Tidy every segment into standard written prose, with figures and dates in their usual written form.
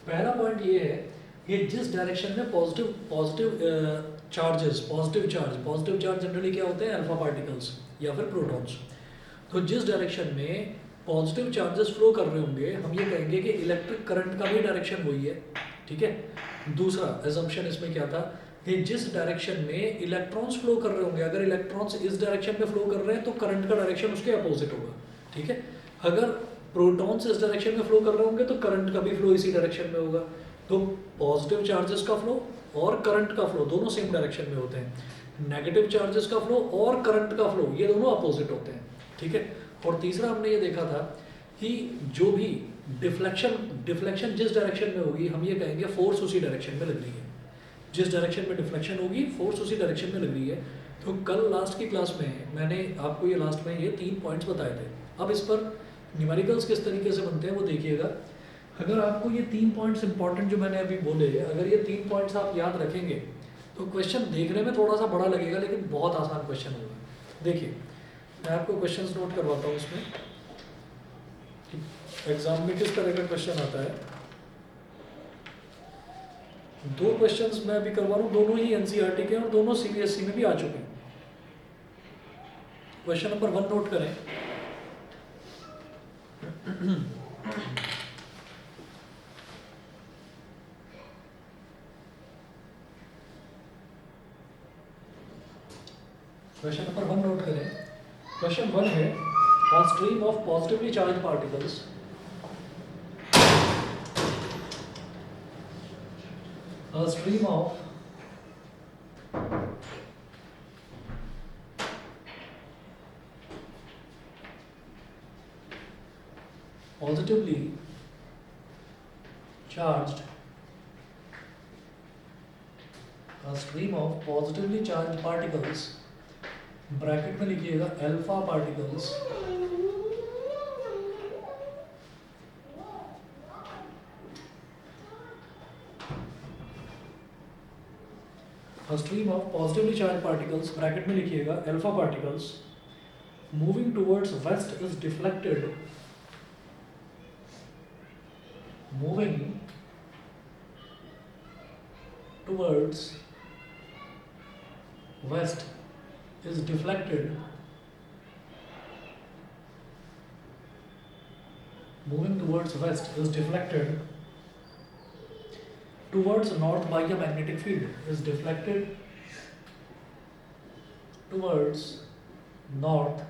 पहला पॉइंट ये है कि जिस डायरेक्शन में positive positive positive charge generally क्या होते हैं, अल्फा पार्टिकल्स या फिर प्रोटॉन्स। तो जिस डायरेक्शन में पॉजिटिव चार्जेस फ्लो कर रहे होंगे, हम ये कहेंगे कि इलेक्ट्रिक करंट का भी डायरेक्शन वही है, ठीक है। दूसरा एजम्पशन इसमें क्या था कि जिस डायरेक्शन में इलेक्ट्रॉन्स फ्लो कर रहे होंगे, अगर इलेक्ट्रॉन्स इस डायरेक्शन में फ्लो कर रहे हैं तो करंट का डायरेक्शन उसके अपोजिट होगा, ठीक है। अगर प्रोटॉन्स इस डायरेक्शन में फ्लो कर रहे होंगे तो करंट का भी फ्लो इसी डायरेक्शन में होगा। तो पॉजिटिव चार्जेस का फ्लो और करंट का फ्लो दोनों सेम डायरेक्शन में होते हैं। नेगेटिव चार्जेस का फ्लो और करंट का फ्लो ये दोनों अपोजिट होते हैं, ठीक है। और तीसरा हमने ये देखा था कि जो भी डिफ्लेक्शन डिफ्लेक्शन जिस डायरेक्शन में होगी, हम ये कहेंगे फोर्स उसी डायरेक्शन में लग रही है। जिस डायरेक्शन में डिफ्लेक्शन होगी फोर्स उसी डायरेक्शन में लग रही है। तो कल लास्ट की क्लास में मैंने आपको ये लास्ट में ये 3 पॉइंट्स बताए थे। अब इस पर न्यूमेरिकल्स किस तरीके से बनते हैं वो देखिएगा। अगर आपको ये 3 पॉइंट्स इंपॉर्टेंट जो मैंने अभी बोले, अगर ये 3 पॉइंट्स आप याद रखेंगे तो क्वेश्चन देखने में थोड़ा सा बड़ा लगेगा लेकिन बहुत आसान क्वेश्चन होगा। देखिए मैं आपको क्वेश्चंस नोट करवाता हूँ इसमें, एग्जाम में किस तरह का क्वेश्चन आता है। 2 क्वेश्चंस मैं अभी करवा रहा हूँ, दोनों ही एनसीईआरटी के हैं और दोनों सीबीएसई में भी आ चुके हैं। क्वेश्चन नंबर 1 नोट करें। क्वेश्चन नंबर 1 नोट करें। क्वेश्चन 1 है, a stream of positively charged particles a stream of positively charged particles, bracket में लिखिएगा alpha particles, a stream of positively charged particles, bracket में लिखिएगा alpha particles, moving towards west is deflected, moving towards west is deflected, moving towards west is deflected towards north by a magnetic field, is deflected towards north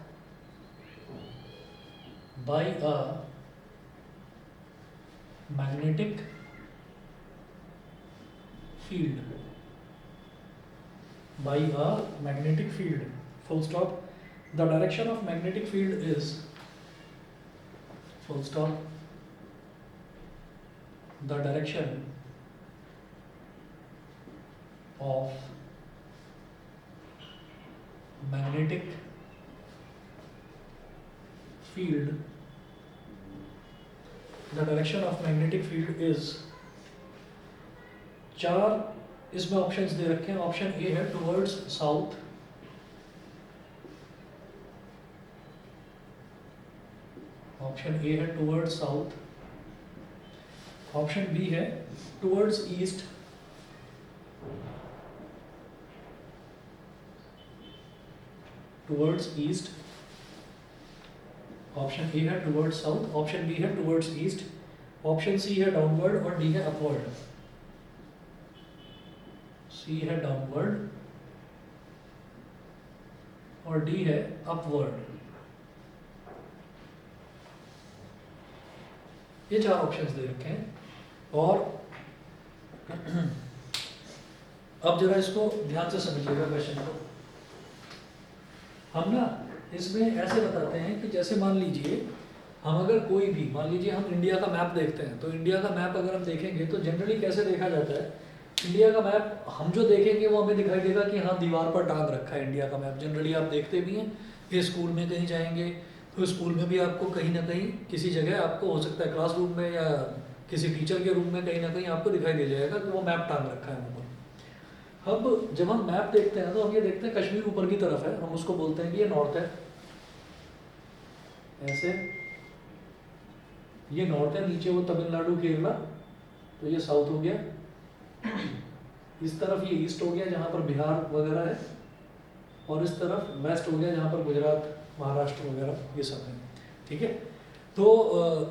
by a magnetic field, by a magnetic field, full stop. The direction of magnetic field is, full stop, the direction of magnetic field, the direction of magnetic field is, 4 इसमें options दे रखे हैं। Option A है towards south, option A है towards south, option B है towards east, towards east, option A है towards south, option B है towards east, option C है downward और डी है अपवर्ड। सी है डाउनवर्ड और डी है अपवर्ड। ये 4 ऑप्शंस दे रखे हैं। और अब जरा इसको ध्यान से समझिएगा क्वेश्चन को। हम ना इसमें ऐसे बताते हैं कि जैसे मान लीजिए हम अगर कोई भी, मान लीजिए हम इंडिया का मैप देखते हैं, तो इंडिया का मैप अगर हम देखेंगे तो जनरली कैसे देखा जाता है, इंडिया का मैप हम जो देखेंगे वो हमें दिखाई देगा कि हाँ दीवार पर टांग रखा है इंडिया का मैप। जनरली आप देखते भी हैं कि स्कूल में कहीं जाएंगे तो स्कूल में भी आपको कहीं ना कहीं किसी जगह, आपको हो सकता है क्लासरूम में या किसी टीचर के रूम में कहीं ना कहीं आपको दिखाई दे जाएगा कि वो मैप टांग रखा है ऊपर। अब जब हम मैप देखते हैं तो हम ये देखते हैं कश्मीर ऊपर की तरफ है, हम उसको बोलते हैं कि ये नॉर्थ है, ऐसे ये नॉर्थ है, नीचे वो तमिलनाडु केरला तो ये साउथ हो गया, इस तरफ ये ईस्ट हो गया जहाँ पर बिहार वगैरह है, और इस तरफ वेस्ट हो गया जहाँ पर गुजरात महाराष्ट्र वगैरह ये सब है, ठीक है। तो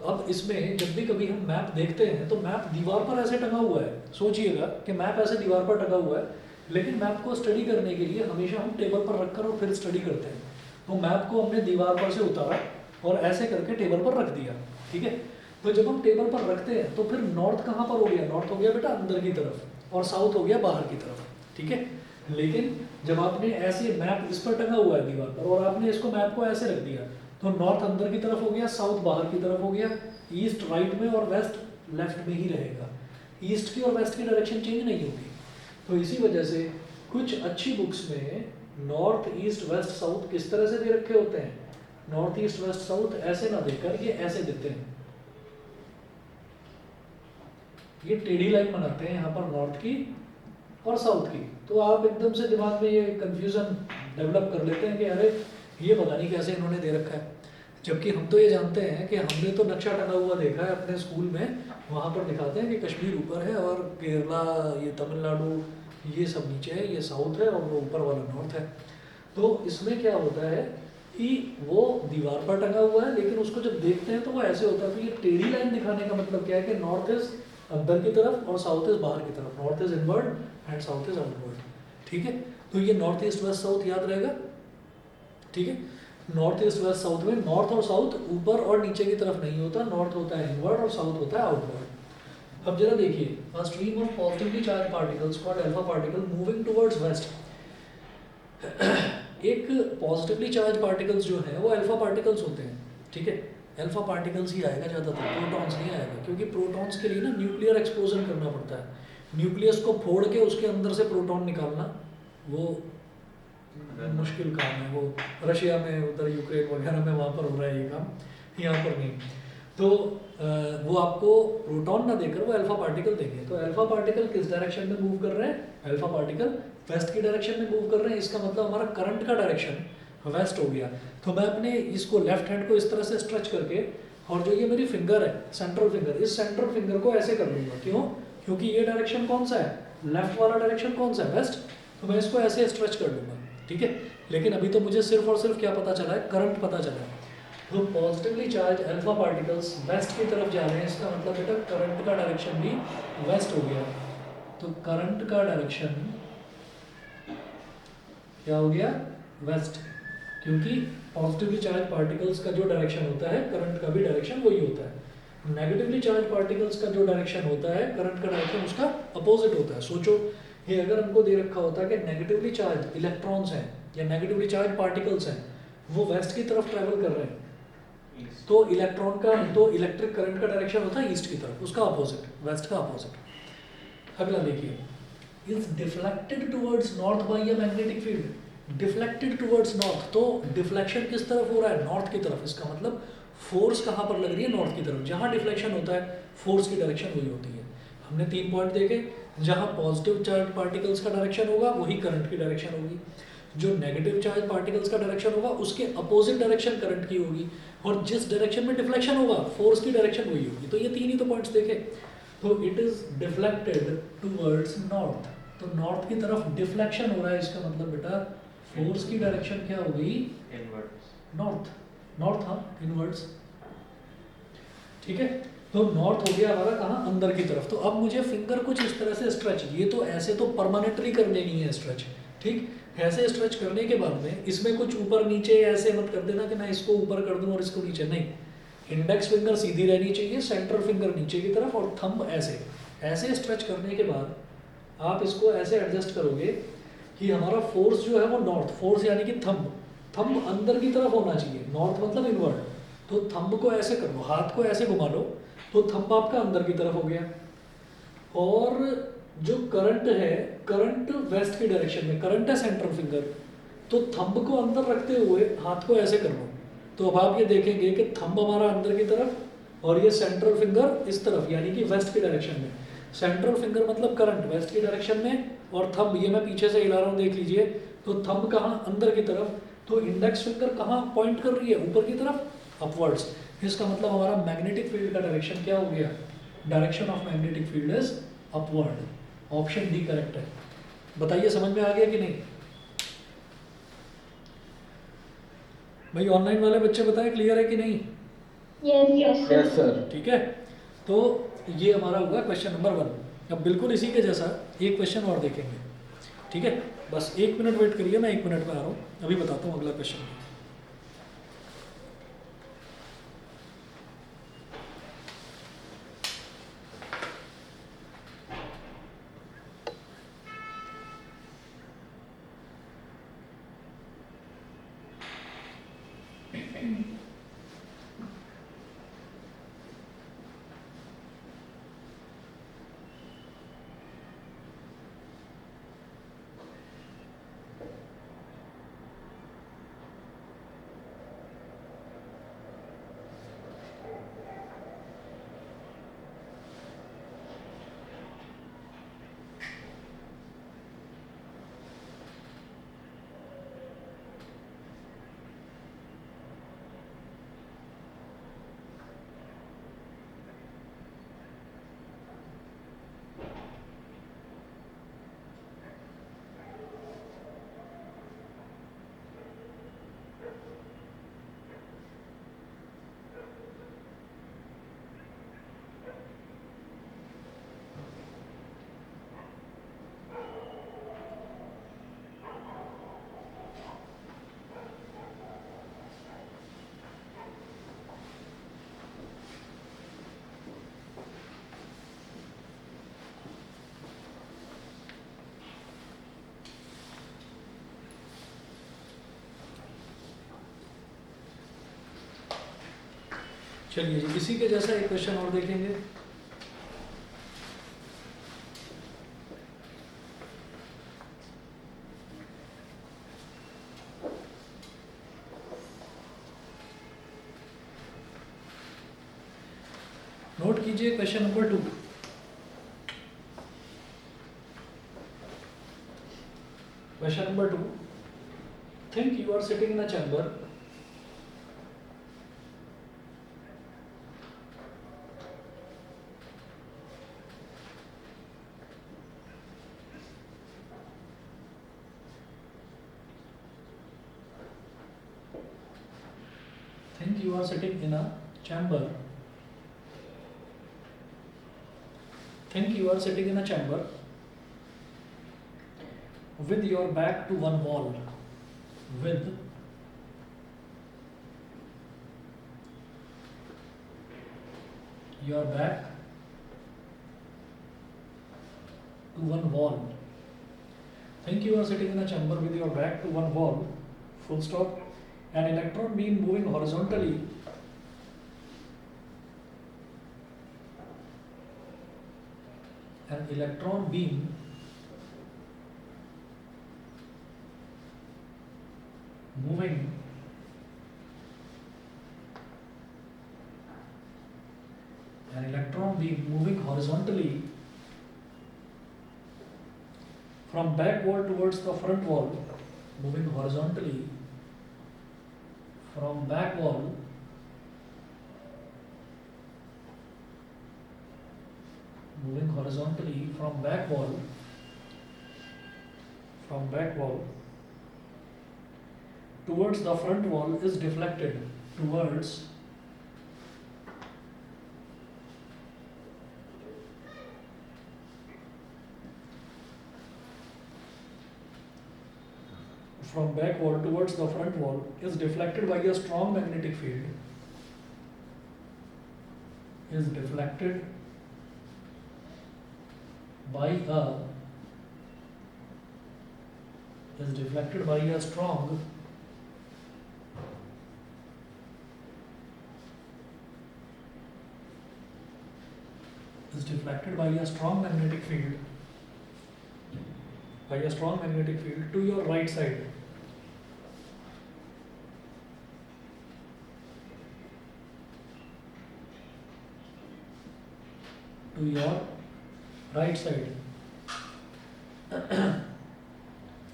अब इसमें जब भी कभी हम मैप देखते हैं तो मैप दीवार पर ऐसे टंगा हुआ है, सोचिएगा कि मैप ऐसे दीवार पर टंगा हुआ है, लेकिन मैप को स्टडी करने के लिए हमेशा हम टेबल पर रखकर और फिर स्टडी करते हैं। तो मैप को हमने दीवार पर से उतारा और ऐसे करके टेबल पर रख दिया, ठीक है। तो जब हम टेबल पर रखते हैं तो फिर नॉर्थ कहाँ पर हो गया, नॉर्थ हो गया बेटा अंदर की तरफ, और साउथ हो गया बाहर की तरफ, ठीक है। लेकिन जब आपने ऐसे मैप इस पर टंगा हुआ है दीवार पर और आपने इसको मैप को ऐसे रख दिया, तो नॉर्थ अंदर की तरफ हो गया, साउथ बाहर की तरफ हो गया, ईस्ट राइट में और वेस्ट लेफ्ट में ही रहेगा, ईस्ट की और वेस्ट की डायरेक्शन चेंज नहीं होगी। तो इसी वजह से कुछ अच्छी बुक्स में नॉर्थ ईस्ट वेस्ट साउथ किस तरह से दे रखे होते हैं, नॉर्थ ईस्ट वेस्ट साउथ ऐसे ना देकर ये ऐसे देते हैं, ये टेढ़ी लाइन बनाते हैं यहाँ पर नॉर्थ की और साउथ की। तो आप एकदम से दिमाग में ये कंफ्यूजन डेवलप कर लेते हैं कि अरे ये पता नहीं कैसे इन्होंने दे रखा है, जबकि हम तो ये जानते हैं कि हमने तो नक्शा टंगा हुआ देखा है अपने स्कूल में, वहाँ पर दिखाते हैं कि कश्मीर ऊपर है और केरला ये तमिलनाडु ये सब नीचे है, ये साउथ है और वो ऊपर वाला नॉर्थ है। तो इसमें क्या होता है कि वो दीवार पर टंगा हुआ है, लेकिन उसको जब देखते हैं तो वो ऐसे होता है। तो ये टेढ़ी लाइन दिखाने का मतलब क्या है कि नॉर्थ इज अंदर की तरफ और साउथ इज बाहर की तरफ, north is inward and south is outward, ठीक है। तो ये नॉर्थ ईस्ट वेस्ट साउथ याद रहेगा, ठीक है। नॉर्थ ईस्ट वेस्ट साउथ में नॉर्थ और साउथ ऊपर और नीचे की तरफ नहीं होता, नॉर्थ होता है इनवर्ड और साउथ होता है आउटवर्ड। अब जरा देखिए, a stream of positively charge particles called alpha particle moving towards waste. एक पॉजिटिवली चार्ज पार्टिकल्स जो है वो अल्फा पार्टिकल्स होते हैं, ठीक है। अल्फा पार्टिकल्स ही आएगा ज़्यादातर, प्रोटॉन्स नहीं आएगा, क्योंकि प्रोटॉन्स के लिए ना न्यूक्लियर एक्सप्लोजन करना पड़ता है, न्यूक्लियस को फोड़ के उसके अंदर से प्रोटॉन निकालना वो मुश्किल काम है। वो रशिया में उधर यूक्रेन वगैरह में वहाँ पर हो रहा है ये काम, यहाँ पर नहीं। तो वो आपको प्रोटॉन ना देकर वो अल्फा पार्टिकल देंगे। तो अल्फा पार्टिकल किस डायरेक्शन में मूव कर रहे हैं, अल्फा पार्टिकल वेस्ट की डायरेक्शन में मूव कर रहे हैं, इसका मतलब हमारा करंट का डायरेक्शन वेस्ट हो गया। तो मैं अपने इसको लेफ्ट हैंड को इस तरह से स्ट्रेच करके, और जो ये मेरी फिंगर है सेंट्रल फिंगर, इस सेंट्रल फिंगर को ऐसे कर लूँगा, क्यों, क्योंकि ये डायरेक्शन कौन सा है, लेफ्ट वाला डायरेक्शन कौन सा है, वेस्ट। तो मैं इसको ऐसे स्ट्रेच कर लूँगा, ठीक है। लेकिन अभी तो मुझे सिर्फ और सिर्फ क्या पता चला है, करंट पता चला है। तो positively charge alpha particles west की तरफ जा रहे हैं, इसका मतलब बेटा करंट का डायरेक्शन भी वेस्ट हो गया। तो करंट का डायरेक्शन क्या हो गया, वेस्ट, क्योंकि पॉजिटिवली चार्ज पार्टिकल्स का जो डायरेक्शन होता है करंट का भी डायरेक्शन वही होता है। नेगेटिवली चार्ज पार्टिकल्स का जो डायरेक्शन होता है करंट का डायरेक्शन उसका अपोजिट होता है। सोचो, ये अगर हमको दे रखा होता है कि नेगेटिवली चार्ज इलेक्ट्रॉन्स हैं या नेगेटिवली चार्ज पार्टिकल्स हैं, वो वेस्ट की तरफ ट्रैवल कर रहे हैं, तो इलेक्ट्रॉन का, तो इलेक्ट्रिक करंट का डायरेक्शन होता है ईस्ट की तरफ, उसका अपोजिट, वेस्ट का अपोजिट। अगला देखिए, is deflected towards north bye a magnetic field. Deflected towards north, तो डिफ्लेक्शन किस तरफ हो रहा है, नॉर्थ की तरफ। इसका मतलब फोर्स कहाँ पर लग रही है, नॉर्थ की तरफ। जहाँ डिफ्लेक्शन होता है फोर्स की डायरेक्शन वही होती है। हमने 3 पॉइंट देखे, जहाँ पॉजिटिव चार्ज पार्टिकल्स का डायरेक्शन होगा वही करंट की डायरेक्शन होगी, जो नेगेटिव चार्ज पार्टिकल्स का डायरेक्शन होगा उसके अपोजिट डायरेक्शन करंट की होगी, और जिस डायरेक्शन में डिफ्लेक्शन होगा फोर्स की डायरेक्शन वही होगी। तो ये 3 ही तो पॉइंट्स देखे। तो it is deflected towards north, तो नॉर्थ की तरफ डिफ्लेक्शन हो रहा है, इसका मतलब बेटा फोर्स की डायरेक्शन क्या हो गई, नॉर्थ, नॉर्थ, हाँ इनवर्ड्स, ठीक है। तो नॉर्थ हो गया हमारा कहाँ, अंदर की तरफ। तो अब मुझे फिंगर कुछ इस तरह से स्ट्रेच, ये तो ऐसे तो परमानेंटली कर लेनी है स्ट्रेच, ठीक। ऐसे स्ट्रेच करने के बाद में इसमें कुछ ऊपर नीचे ऐसे मत कर देना कि मैं इसको ऊपर कर दूं और इसको नीचे, नहीं। इंडेक्स फिंगर सीधी रहनी चाहिए, सेंट्रल फिंगर नीचे की तरफ और थंब ऐसे। ऐसे स्ट्रेच करने के बाद आप इसको ऐसे एडजस्ट करोगे कि हमारा फोर्स जो है वो नॉर्थ, फोर्स यानी कि थंब, थंब अंदर की तरफ होना चाहिए, नॉर्थ मतलब इनवर्ड। तो थंब को ऐसे कर लो, हाथ को ऐसे घुमा लो, तो थंब आपका अंदर की तरफ हो गया। और जो करंट है, करंट वेस्ट की डायरेक्शन में, करंट है सेंट्रल फिंगर, तो थंब को अंदर रखते हुए हाथ को ऐसे कर लो। तो अब आप ये देखेंगे कि थंब हमारा अंदर की तरफ और ये सेंट्रल फिंगर इस तरफ, यानी कि वेस्ट की डायरेक्शन में। सेंट्रल फिंगर मतलब करंट वेस्ट की डायरेक्शन में, और थंब ये मैं पीछे से हिला रहा हूँ, देख लीजिए। तो थंब कहाँ, अंदर की तरफ। तो इंडेक्स फिंगर कहाँ पॉइंट कर रही है, ऊपर की तरफ, अपवर्ड्स। इसका मतलब हमारा मैग्नेटिक फील्ड का डायरेक्शन क्या हो गया, direction of magnetic field is upward. Option D correct है। बताइए समझ में आ गया कि नहीं? भाई ऑनलाइन वाले बच्चे बताएं क्लियर है कि नहीं? Yes sir. ठीक है, तो ये हमारा हुआ क्वेश्चन नंबर 1। अब बिल्कुल इसी के जैसा एक क्वेश्चन और देखेंगे, ठीक है? बस 1 मिनट वेट करिए, मैं 1 मिनट में आ रहा हूँ, अभी बताता हूँ अगला क्वेश्चन। चलिए जी, इसी के जैसा एक क्वेश्चन और देखेंगे। नोट कीजिए question number 2। Question number 2, think you are sitting in a chamber think you are sitting in a chamber think you are sitting in a chamber with your back to one wall, with your back to one wall. Think you are sitting in a chamber with your back to one wall, full stop. An electron beam moving horizontally an electron beam moving horizontally from back wall towards the front wall, moving horizontally from back wall towards the front wall is deflected towards from back wall towards the front wall is deflected by a strong magnetic field, is deflected by a strong magnetic field to your right side. To your right side.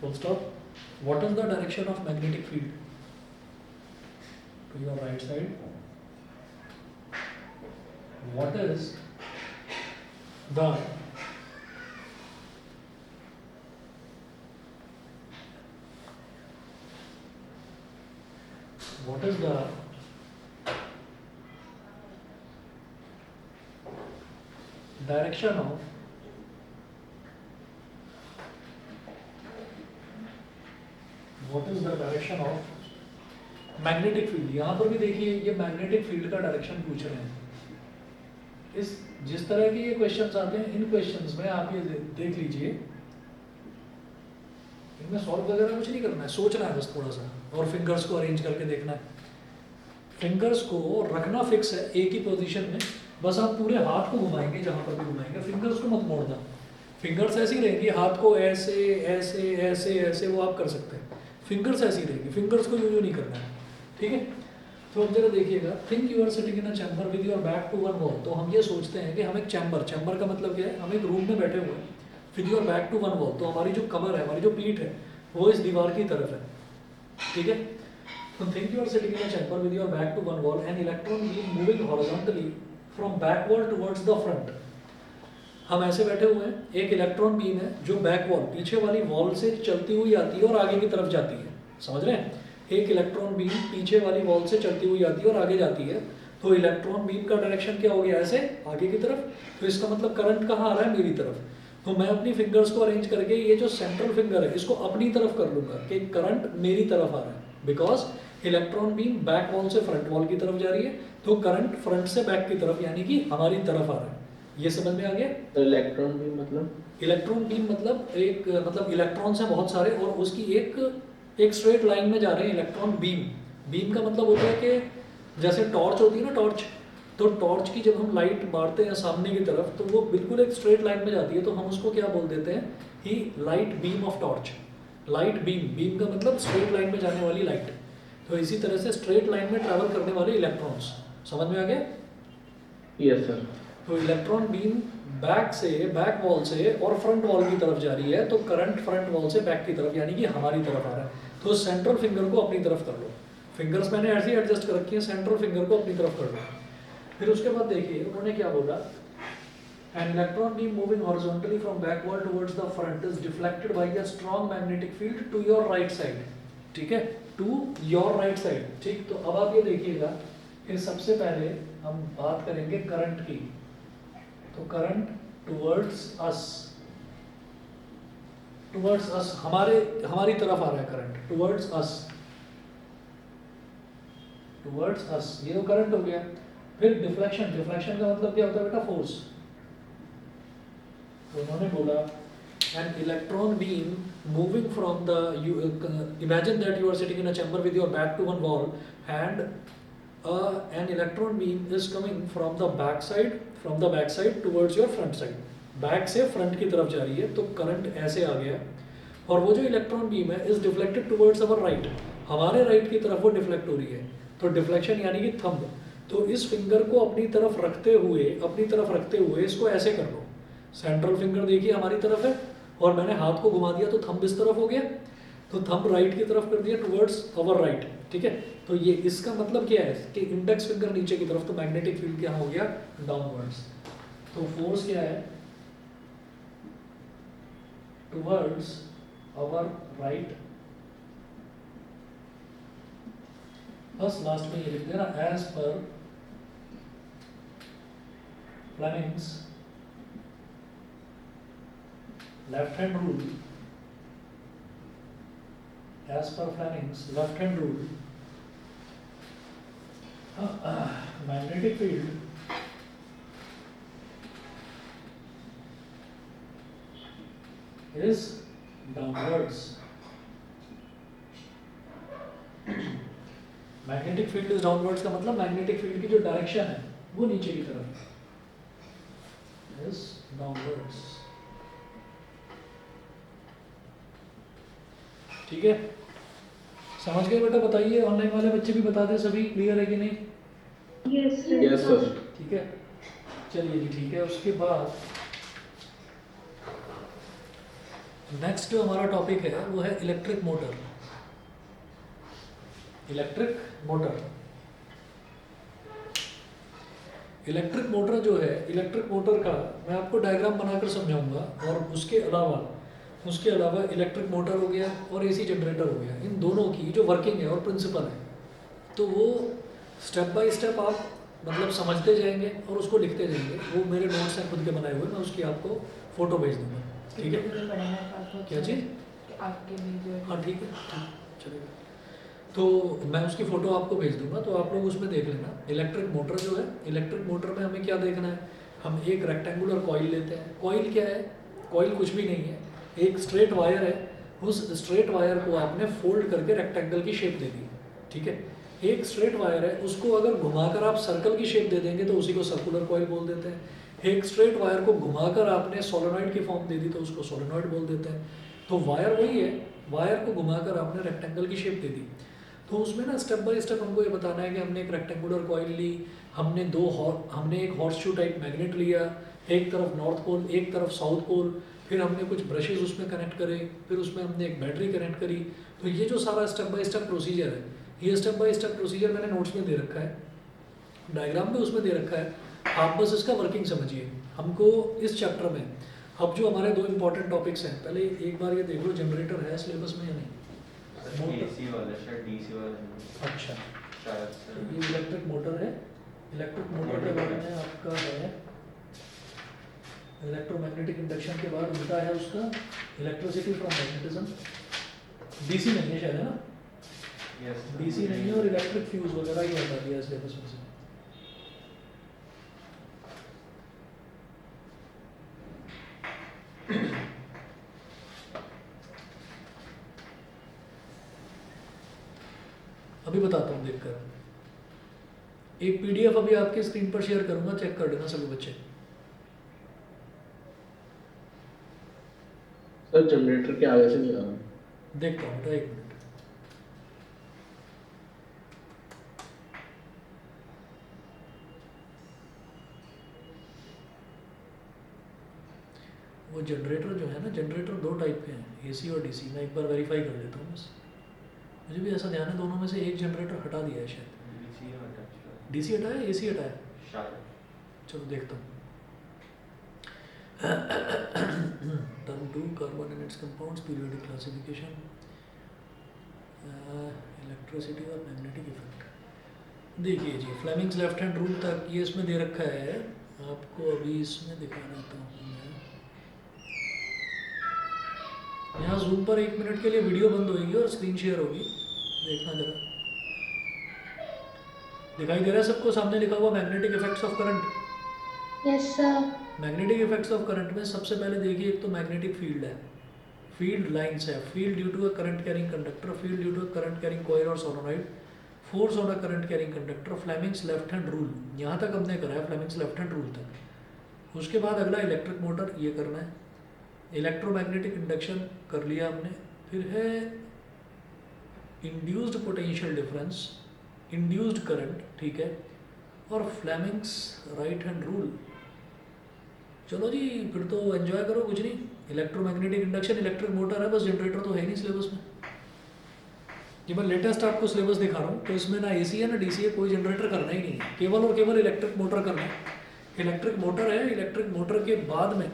Full stop. What is the direction of magnetic field? To your right side. What is the what is the direction of what is the direction of magnetic field. यहाँ पर भी देखिए ये magnetic field का direction पूछ रहे हैं। इस जिस तरह के ये क्वेश्चंस आते हैं, इन क्वेश्चंस में आप ये देख लीजिए, इनमें सॉल्व वगैरह कुछ नहीं करना है, सोचना है बस थोड़ा सा, और फिंगर्स को अरेंज करके देखना है। फिंगर्स को रखना फिक्स है एक ही पोजीशन में, बस आप पूरे हाथ को घुमाएंगे, जहाँ पर भी घुमाएंगे फिंगर्स को मत मोड़ना। फिंगर्स ऐसी रहेंगी, हाथ को ऐसे ऐसे ऐसे ऐसे वो आप कर सकते हैं, फिंगर्स ऐसी रहेंगी, फिंगर्स को यूज नहीं करना है, ठीक है। तो अब जरा देखिएगा, think you are sitting in a chamber with your back to one wall. तो हम ये सोचते हैं कि हम एक चैम्बर का मतलब क्या है, हम एक रूम में बैठे हुए हैं with your back to one wall. तो हमारी जो कमर है, हमारी जो पीठ है, वो इस दीवार की तरफ है, ठीक है। तो think you are sitting in a chamber with your back to one wall and electron beam moving horizontally from backward towards the front. हम ऐसे बैठे हुए हैं, एक इलेक्ट्रॉन बीम है जो बैक वॉल, पीछे वाली वॉल से चलती हुई आती है और आगे की तरफ जाती है, समझ रहे हैं। एक इलेक्ट्रॉन बीम पीछे वाली वॉल से चलती हुई आती है और आगे जाती है, तो इलेक्ट्रॉन बीम का डायरेक्शन क्या हो गया, ऐसे आगे की तरफ। तो इसका मतलब करंट कहाँ आ रहा है, मेरी तरफ। तो मैं अपनी फिंगर्स को अरेंज करके ये जो सेंट्रल फिंगर है इसको अपनी तरफ कर लूंगा कि करंट मेरी तरफ आ रहा है, because electron beam back wall से फ्रंट वॉल की तरफ जा रही है, तो करंट फ्रंट से बैक की तरफ यानी कि हमारी तरफ आ रहा है। ये समझ में आ गया। तो इलेक्ट्रॉन बीम मतलब, इलेक्ट्रॉन बीम मतलब एक मतलब इलेक्ट्रॉन्स हैं बहुत सारे और उसकी एक स्ट्रेट लाइन में जा रहे हैं इलेक्ट्रॉन बीम। बीम का मतलब होता है कि जैसे टॉर्च होती है ना, टॉर्च, तो टॉर्च की जब हम लाइट मारते हैं सामने की तरफ तो वो बिल्कुल एक स्ट्रेट लाइन में जाती है, तो हम उसको क्या बोल देते हैं ही light beam of torch. Light beam, beam का मतलब स्ट्रेट लाइन में जाने वाली लाइट। तो इसी तरह से स्ट्रेट लाइन में ट्रैवल करने वाले इलेक्ट्रॉन्स, समझ में आ गया। Yes sir. तो इलेक्ट्रॉन बीम बैक वॉल से और फ्रंट वॉल की तरफ जा रही है, तो करंट फ्रंट वॉल से बैक की तरफ यानी कि हमारी तरफ आ रहा है। तो सेंट्रल फिंगर को अपनी तरफ कर लो, फिंगर्स मैंने ऐसे ही एडजस्ट कर रखी है, सेंट्रल फिंगर को अपनी तरफ कर लो। फिर उसके बाद देखिए उन्होंने क्या बोला, an electron beam moving horizontally from backward towards the front is deflected by a strong magnetic field to your right side, ठीक है, to your right side, ठीक। तो अब आप ये देखिएगा, फिर सबसे पहले हम बात करेंगे करंट की। तो करंट टुवर्ड्स अस हमारी तरफ आ रहा है करंट, टुवर्ड्स अस, ये तो करंट हो गया। फिर डिफ्लेक्शन का मतलब क्या होता है बेटा, फोर्स। तो उन्होंने बोला an electron beam moving from the imagine that you are sitting in a chamber with your back to one wall and an electron beam is coming from the back side towards your front side, back से front की तरफ जा रही है, तो current ऐसे आ गया और वो जो इलेक्ट्रॉन बीम है is deflected towards our right, हमारे राइट की तरफ वो डिफ्लेक्ट हो रही है। तो डिफ्लेक्शन यानी कि थंब। तो इस फिंगर को अपनी तरफ रखते हुए इसको ऐसे कर लो, सेंट्रल फिंगर देखिए हमारी तरफ है और मैंने हाथ को घुमा दिया तो थंब इस तरफ हो गया, तो थंब राइट की तरफ कर दिया टुवर्ड्स अवर राइट, ठीक है। तो ये इसका मतलब क्या है कि इंडेक्स फिंगर नीचे की तरफ, तो मैग्नेटिक फील्ड क्या हो गया, डाउनवर्ड्स। तो फोर्स क्या है, टुवर्ड्स अवर राइट, बस लास्ट में ये लिख देना as per Fleming's left hand rule, as per Fleming's left hand rule, magnetic field is downwards. Magnetic field is downwards का मतलब मैग्नेटिक फील्ड की जो डायरेक्शन है वो नीचे की तरफ is downwards, ठीक है। समझ गए बेटा, बताइए ऑनलाइन वाले बच्चे भी बता दें, सभी क्लियर है कि नहीं? Yes sir. ठीक है, चलिए जी ठीक है। उसके बाद नेक्स्ट जो हमारा टॉपिक है वो है इलेक्ट्रिक मोटर। इलेक्ट्रिक मोटर जो है, इलेक्ट्रिक मोटर का मैं आपको डायग्राम बनाकर समझाऊंगा, और उसके अलावा इलेक्ट्रिक मोटर हो गया और एसी जनरेटर हो गया, इन दोनों की जो वर्किंग है और प्रिंसिपल है, तो वो स्टेप बाय स्टेप आप मतलब समझते जाएंगे और उसको लिखते जाएंगे। वो मेरे नोट्स हैं खुद के बनाए हुए, मैं उसकी आपको फ़ोटो भेज दूंगा, ठीक है? क्या चीज़? आपके वीडियो हाँ ठीक है, ठीक चलेगा। तो मैं उसकी फ़ोटो आपको भेज दूंगा, तो आप लोग उसमें देख लेना। इलेक्ट्रिक मोटर जो है, इलेक्ट्रिक मोटर में हमें क्या देखना है, हम एक रेक्टेंगुलर कॉइल लेते हैं। कॉइल क्या है? कॉइल कुछ भी नहीं है, एक स्ट्रेट वायर है। उस स्ट्रेट वायर को आपने फोल्ड करके रेक्टेंगल की शेप दे दी, ठीक है? एक स्ट्रेट वायर है, उसको अगर घुमाकर आप सर्कल की शेप दे देंगे तो उसी को सर्कुलर कॉइल बोल देते हैं। एक स्ट्रेट वायर को घुमाकर आपने सोलेनॉइड की फॉर्म दे दी तो उसको सोलेनॉइड बोल देते हैं। तो वायर वही है, वायर को घुमाकर आपने रेक्टेंगल की शेप दे दी। तो उसमें ना स्टेप बाय स्टेप हमको ये बताना है कि हमने एक रेक्टेंगुलर कॉइल ली, हमने एक हॉर्स शू टाइप मैग्नेट लिया, एक तरफ नॉर्थ पोल एक तरफ साउथ पोल, फिर हमने कुछ ब्रशेज उसमें कनेक्ट करे, फिर उसमें हमने एक बैटरी कनेक्ट करी। तो ये जो सारा स्टेप बाय स्टेप प्रोसीजर है, ये स्टेप बाय स्टेप प्रोसीजर मैंने नोट्स में दे रखा है, डायग्राम भी उसमें दे रखा है। आप बस इसका वर्किंग समझिए। हमको इस चैप्टर में अब जो हमारे दो इंपॉर्टेंट टॉपिक्स हैं, पहले एक बार ये देख लो जनरेटर है सिलेबस में या नहीं। एसी वाला शायद डीसी वाला अच्छा, शायद से। ये इलेक्ट्रिक मोटर है। इलेक्ट्रिक मोटर के बारे में आपका है इलेक्ट्रोमैग्नेटिक इंडक्शन के बाद उल्टा है उसका इलेक्ट्रिसिटी फ्रॉम मैग्नेटिज्म। डीसी नहीं है शायद, है ना? यस डीसी नहीं है, और इलेक्ट्रिक फ्यूज वगैरह ही हटा दिया सिलेबस में से। अभी बताता हूँ देखकर। एक पीडीएफ अभी आपके स्क्रीन पर शेयर करूंगा, चेक कर लेना सभी बच्चे। सर जनरेटर के आगे से नहीं आ रहा। देखता हूँ बेटा, एक मिनट। वो जनरेटर जो है ना, जनरेटर दो टाइप के हैं, एसी और डीसी। मैं एक बार वेरीफाई कर लेता हूँ बस। मुझे भी ऐसा ध्यान है दोनों में से एक जनरेटर हटा दिया है शायद। डीसी वाला डीसी हटाया, एसी हटाया? शायद। चलो देखता हूँ। Term 2 carbon and it's compounds, periodic classification, electricity और मैग्नेटिक इफेक्ट। देखिए जी, फ्लेमिंग्स लेफ्ट हैंड रूल तक ये इसमें दे रखा है। आपको अभी इसमें दिखा देता हूँ मैं। यहाँ जूम पर 1 मिनट के लिए वीडियो बंद होगी और स्क्रीन शेयर होगी, देखना जरा। दिखाई दे रहा है सबको? सामने लिखा हुआ magnetic effects of current. Yes, sir. Magnetic effects of current में सबसे पहले देखिए, एक तो मैग्नेटिक फील्ड है, फील्ड लाइंस है। Field due to a current carrying conductor, field due to a current carrying coil और solenoid, force on a current carrying conductor, Fleming's left hand rule. यहाँ तक हमने करा है, फ्लेमिंग्स लेफ्ट हैंड रूल तक। उसके बाद अगला इलेक्ट्रिक मोटर, ये करना है। इलेक्ट्रोमैग्नेटिक इंडक्शन कर लिया हमने। फिर है induced potential difference, induced current, ठीक है, और फ्लेमिंग्स राइट हैंड रूल। चलो जी, फिर तो एंजॉय करो, कुछ नहीं। इलेक्ट्रोमैग्नेटिक इंडक्शन, इलेक्ट्रिक मोटर है, बस जनरेटर तो है नहीं सिलेबस में। ये मैं लेटेस्ट आपको सिलेबस दिखा रहा हूँ, तो इसमें ना एसी है ना डीसी है, कोई जनरेटर करना ही नहीं है, केवल और केवल इलेक्ट्रिक मोटर करना है। इलेक्ट्रिक मोटर है, इलेक्ट्रिक मोटर के बाद में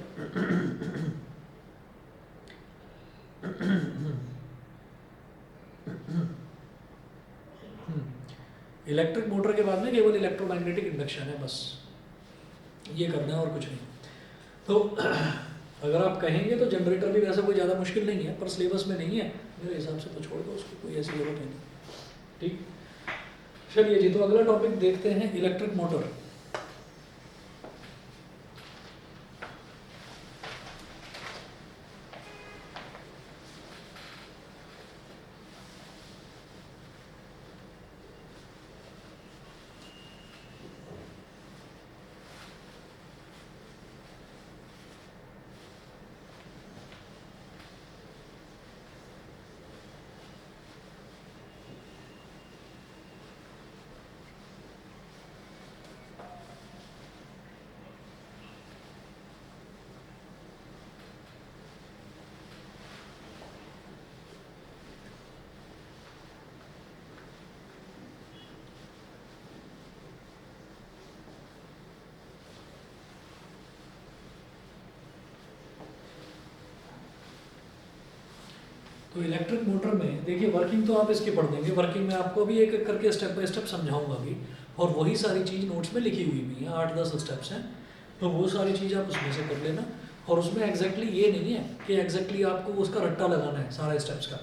इलेक्ट्रिक मोटर के बाद में केवल इलेक्ट्रोमैग्नेटिक इंडक्शन है, बस ये करना है और कुछ नहीं। तो अगर आप कहेंगे तो जनरेटर भी वैसे कोई ज़्यादा मुश्किल नहीं है, पर सिलेबस में नहीं है मेरे हिसाब से, तो छोड़ दो उसको, कोई ऐसी जरूरत नहीं। ठीक, चलिए जी, तो अगला टॉपिक देखते हैं, इलेक्ट्रिक मोटर। तो इलेक्ट्रिक मोटर में देखिए वर्किंग तो आप इसकी पढ़ देंगे, वर्किंग में आपको भी एक एक करके स्टेप बाय स्टेप समझाऊंगा भी, और वही सारी चीज़ नोट्स में लिखी हुई भी हैं, 8-10 स्टेप्स हैं, तो वो सारी चीज़ आप उसमें से कर लेना। और उसमें एग्जैक्टली ये नहीं है कि एग्जैक्टली आपको उसका रट्टा लगाना है सारा स्टेप्स का,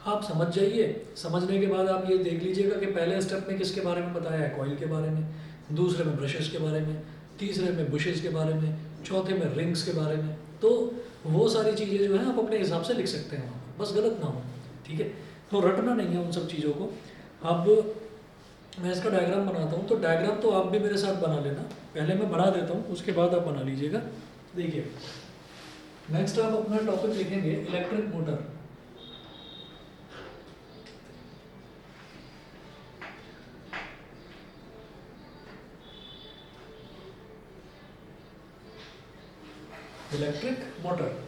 आप समझ जाइए। समझने के बाद आप ये देख लीजिएगा कि पहले स्टेप में किसके बारे में बताया है, कॉइल के बारे में, दूसरे में ब्रशेस के बारे में, तीसरे में बुशेस के बारे में, चौथे में रिंग्स के बारे में। तो वो सारी चीज़ें जो हैं आप अपने हिसाब से लिख सकते हैं वहाँ पर, बस गलत ना हो, ठीक है। तो रटना नहीं है उन सब चीज़ों को। अब मैं इसका डायग्राम बनाता हूँ, तो डायग्राम तो आप भी मेरे साथ बना लेना, पहले मैं बना देता हूँ उसके बाद आप बना लीजिएगा। देखिए नेक्स्ट आप अपना टॉपिक लिखेंगे electric motor. Electric motor,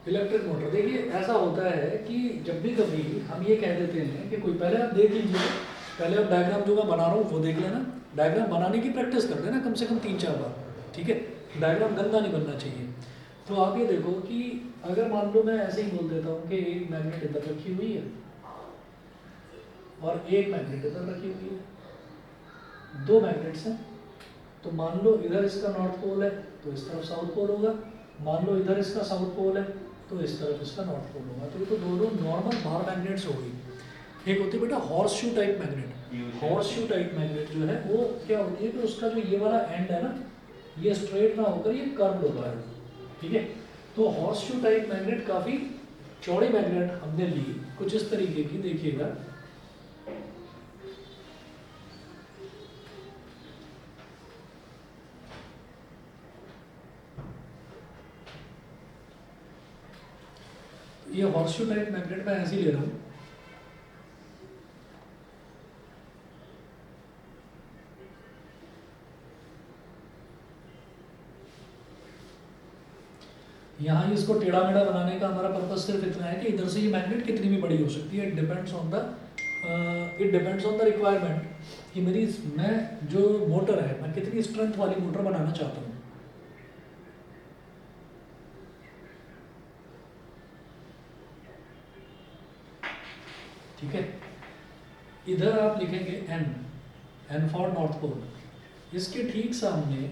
electric motor देखिए ऐसा होता है कि जब भी कभी हम ये कह देते हैं कि कोई, पहले आप देख लीजिए, पहले आप डायग्राम जो मैं बना रहा हूँ वो देख लेना, डायग्राम बनाने की प्रैक्टिस कर लेना कम से कम 3-4 बार, ठीक है। डायग्राम गंदा नहीं बनना चाहिए। तो आप ये देखो कि अगर मान लो मैं ऐसे ही बोल देता हूँ कि एक मैग्नेट इधर रखी हुई है और एक मैग्नेट इधर रखी हुई है, 2 मैग्नेट्स हैं, तो मान लो इधर इसका नॉर्थ पोल है तो इस तरफ साउथ पोल होगा, मान लो इधर इसका साउथ पोल है तो इस तरफ इसका नॉर्थ पोल होगा। तो ये तो दोनों नॉर्मल बार मैग्नेट्स हो गई। एक होती है बेटा horse shoe type magnet, horse shoe type magnet जो है वो क्या होती है कि उसका जो ये वाला एंड है ना, ये स्ट्रेट ना होकर ये कर्व्ड होता है, ठीक है। तो हॉर्स शू टाइप मैग्नेट काफ़ी चौड़ी मैग्नेट हमने ली, कुछ इस तरीके की, देखिएगा ये हॉर्सशू टाइप मैग्नेट मैं ऐसे ही ले रहा हूँ। यहाँ इसको टेढ़ा मेढ़ा बनाने का हमारा पर्पस सिर्फ इतना है कि इधर से ये मैग्नेट कितनी भी बड़ी हो सकती है, it depends on the requirement कि मैं जो मोटर है मैं कितनी स्ट्रेंथ वाली मोटर बनाना चाहता हूँ। ठीक है, इधर आप लिखेंगे एन फॉर नॉर्थ पोल, इसके ठीक सामने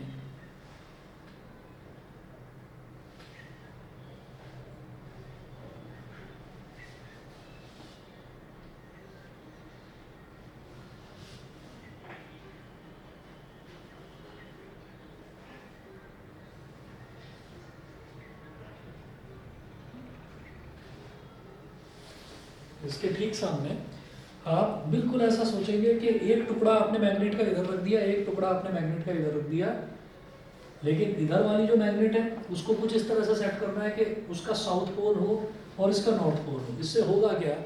इसके ठीक सामने आप बिल्कुल ऐसा सोचेंगे कि एक टुकड़ा आपने मैग्नेट का इधर रख दिया, एक टुकड़ा आपने मैग्नेट का इधर रख दिया, लेकिन इधर वाली जो मैग्नेट है उसको कुछ इस तरह से सेट करना है कि उसका साउथ पोल हो और इसका नॉर्थ पोल हो। इससे होगा क्या,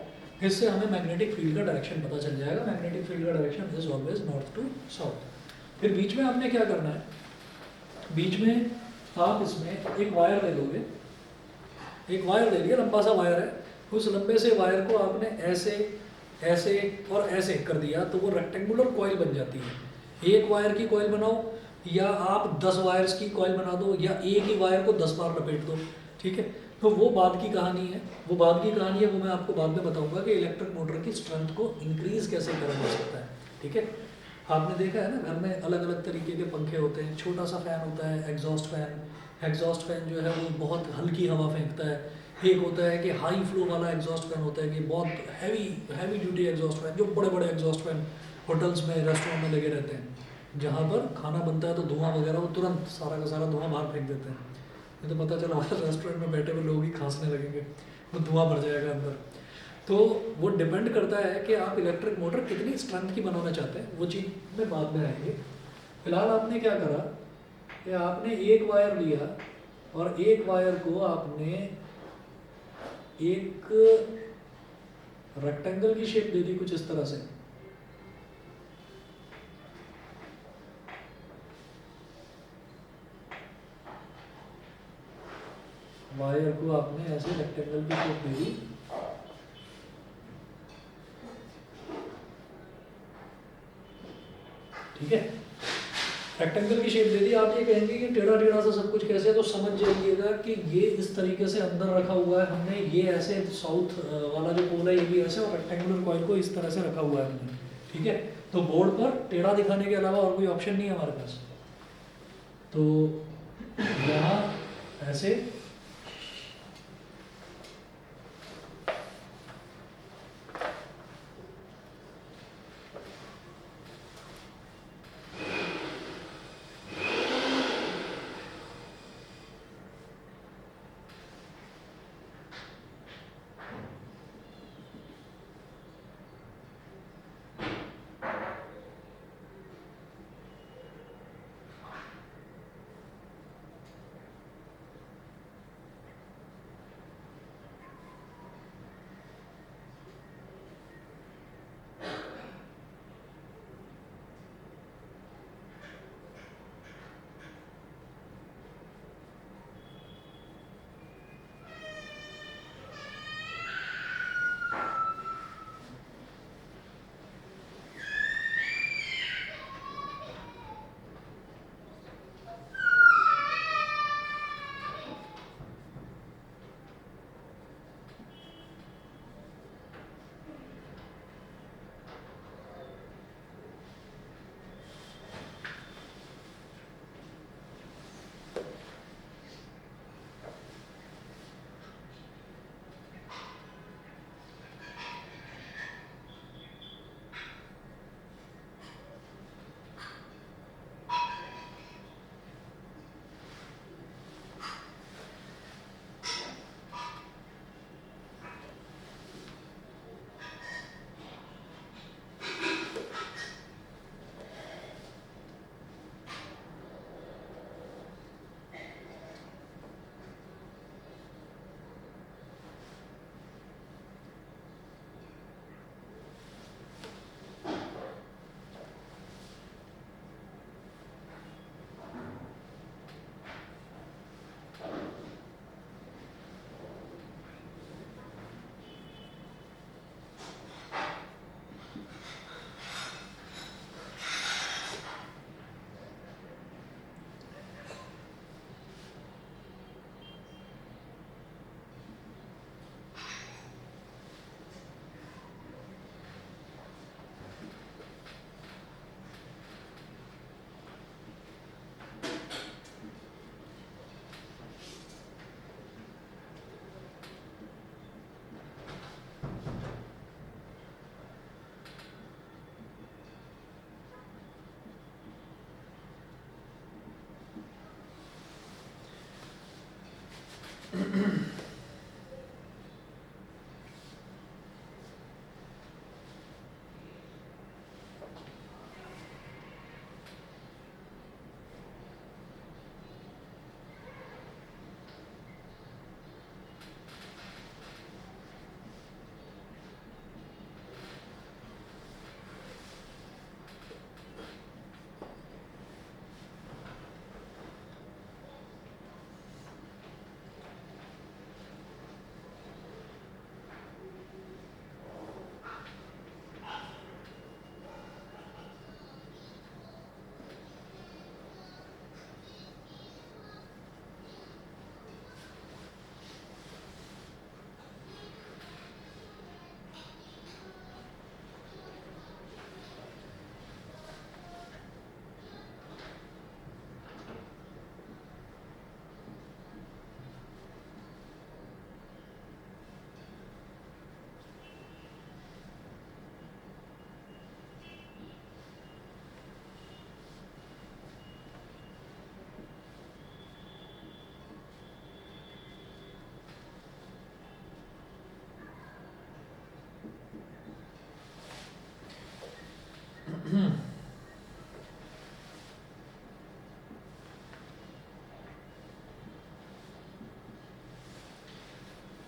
इससे हमें मैग्नेटिक फील्ड का डायरेक्शन पता चल जाएगा। मैग्नेटिक फील्ड का direction is always north to south. फिर बीच में आपने क्या करना है, बीच में आप इसमें एक वायर ले लोगे, एक वायर ले लिया, लंबा सा वायर है, उस लंबे से वायर को आपने ऐसे ऐसे और ऐसे कर दिया तो वो रेक्टेंगुलर कॉइल बन जाती है। एक वायर की कॉइल बनाओ या आप 10 वायर्स की कॉइल बना दो या एक ही वायर को 10 बार लपेट दो, ठीक है। तो वो बाद की कहानी है, वो मैं आपको बाद में बताऊंगा कि इलेक्ट्रिक मोटर की स्ट्रेंथ को इंक्रीज कैसे करा जा सकता है, ठीक है। आपने देखा है ना घर में अलग अलग तरीके के पंखे होते हैं, छोटा सा फैन होता है एग्जॉस्ट फैन जो है वो बहुत हल्की हवा फेंकता है। एक होता है कि हाई फ्लो वाला एग्जॉस्ट फैन होता है कि बहुत हैवी ड्यूटी एग्जॉस्ट फैन, जो बड़े बड़े एग्जॉस्ट फैन होटल्स में रेस्टोरेंट में लगे रहते हैं, जहाँ पर खाना बनता है तो धुआं वगैरह वो तुरंत सारा का सारा धुआं बाहर फेंक देते हैं। नहीं तो पता चला रेस्टोरेंट में बैठे हुए लोग ही खांसने लगेंगे, वो धुआं भर जाएगा अंदर। तो वो डिपेंड करता है कि आप इलेक्ट्रिक मोटर कितनी स्ट्रेंथ की बनाना चाहते हैं, वो चीज़ में बाद में आएंगे। फिलहाल आपने क्या करा कि आपने एक वायर लिया और एक वायर को आपने एक रेक्टेंगल की शेप दे दी कुछ इस तरह से, वायर को आपने ऐसे रेक्टेंगल की शेप दे दी, ठीक है। रेक्टेंगल की शेप दे दी, आप ये कहेंगे कि टेढ़ा टेढ़ा सा सब कुछ कैसे है, तो समझ जाइएगा कि ये इस तरीके से अंदर रखा हुआ है हमने, ये ऐसे साउथ वाला जो पोल है ये भी ऐसे, और रेक्टेंगुलर कॉइल को इस तरह से रखा हुआ है हमने, ठीक है। तो बोर्ड पर टेढ़ा दिखाने के अलावा और कोई ऑप्शन नहीं है हमारे पास। तो यहाँ ऐसे